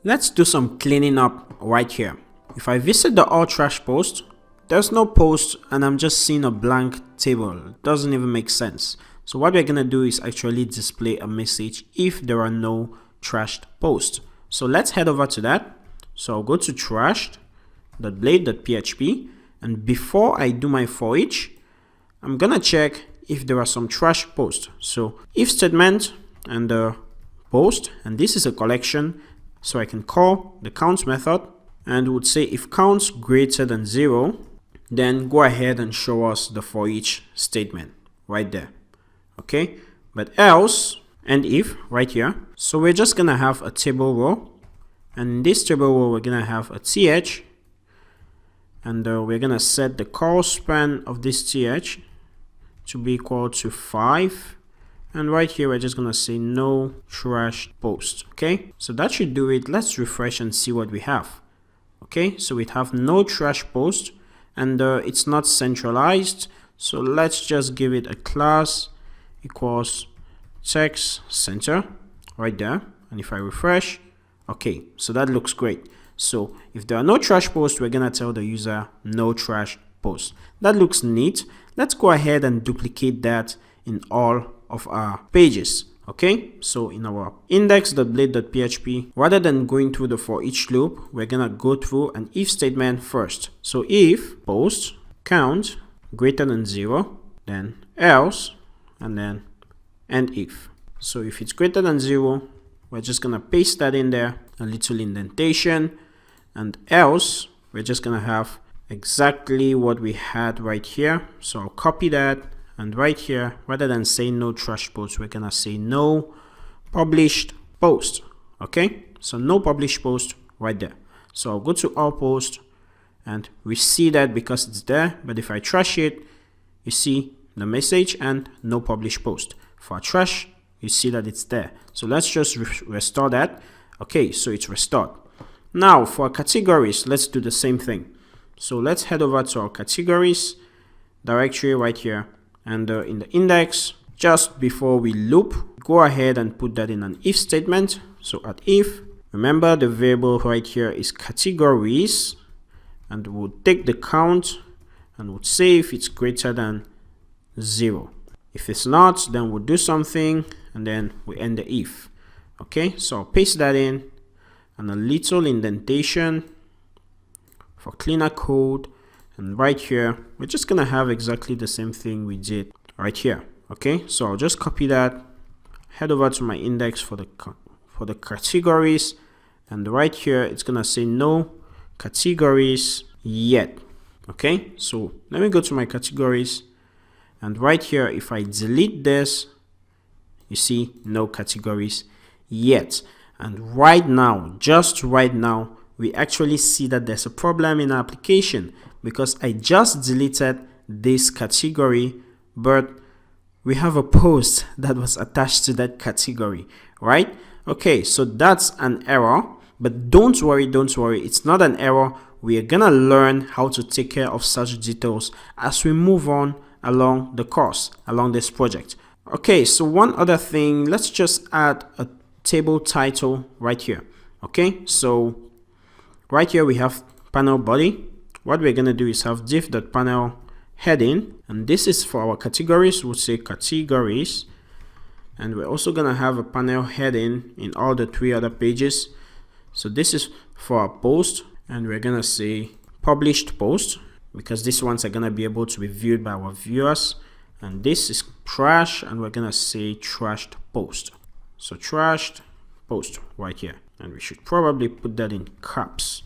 Let's do some cleaning up right here. If I visit the all trash post, there's no post and I'm just seeing a blank table. It doesn't even make sense. So what we're going to do is actually display a message if there are no trashed posts. So let's head over to that. So I'll go to trashed.blade.php, and before I do my for each, I'm going to check if there are some trash posts. So if statement and the post, and this is a collection, so I can call the count method and would say if count greater than 0, then go ahead and show us the for each statement right there. Okay, but else and if right here. So we're just gonna have a table row, and in this table row we're gonna have a th, and we're gonna set the call span of this th to be equal to 5. And right here, we're just going to say no trash post. Okay, so that should do it. Let's refresh and see what we have. Okay, so we have no trash post, and it's not centralized. So let's just give it a class equals text center right there. And if I refresh, okay, so that looks great. So if there are no trash posts, we're going to tell the user no trash post. That looks neat. Let's go ahead and duplicate that in all of our pages. Okay, so in our index.blade.php, rather than going through the for each loop, we're gonna go through an if statement first. So if post count greater than 0, then else, and then and if. So if it's greater than 0, we're just gonna paste that in there, a little indentation, and else we're just gonna have exactly what we had right here. So I'll copy that. And right here, rather than say no trash post, we're gonna say no published post. Okay, so no published post right there. So I'll go to all post, and we see that because it's there. But if I trash it, you see the message and no published post. For trash, you see that it's there. So let's just restore that. Okay, so it's restored. Now for categories, let's do the same thing. So let's head over to our categories directory right here. And in the index, just before we loop, go ahead and put that in an if statement. So at if, remember the variable right here is categories, and we'll take the count and we'll say if it's greater than 0. If it's not, then we'll do something and then we end the if. Okay, so I'll paste that in, and a little indentation for cleaner code. And right here, we're just gonna have exactly the same thing we did right here. Okay, so I'll just copy that, head over to my index for the categories, and right here it's gonna say no categories yet. Okay, so let me go to my categories, and right here, if I delete this, you see no categories yet. And right now, just right now, we actually see that there's a problem in our application, because I just deleted this category, but we have a post that was attached to that category, right? Okay, so that's an error, but don't worry, it's not an error. We are gonna learn how to take care of such details as we move on along the course, along this project. Okay, so one other thing, let's just add a table title right here. Okay, so right here we have panel body. What we're gonna do is have div.panel heading, and this is for our categories. We'll say categories, and we're also gonna have a panel heading in all the 3 other pages. So this is for our post, and we're gonna say published post, because these ones are gonna be able to be viewed by our viewers. And this is trash, and we're gonna say trashed post. So trashed post right here, and we should probably put that in caps.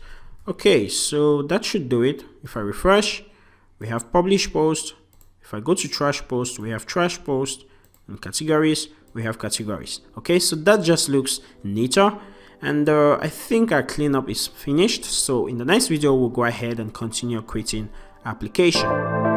Okay, so that should do it. If I refresh, we have published post. If I go to trash post, we have trash post, and categories, we have categories. Okay, so that just looks neater, and I think our cleanup is finished. So in the next video, we'll go ahead and continue creating application.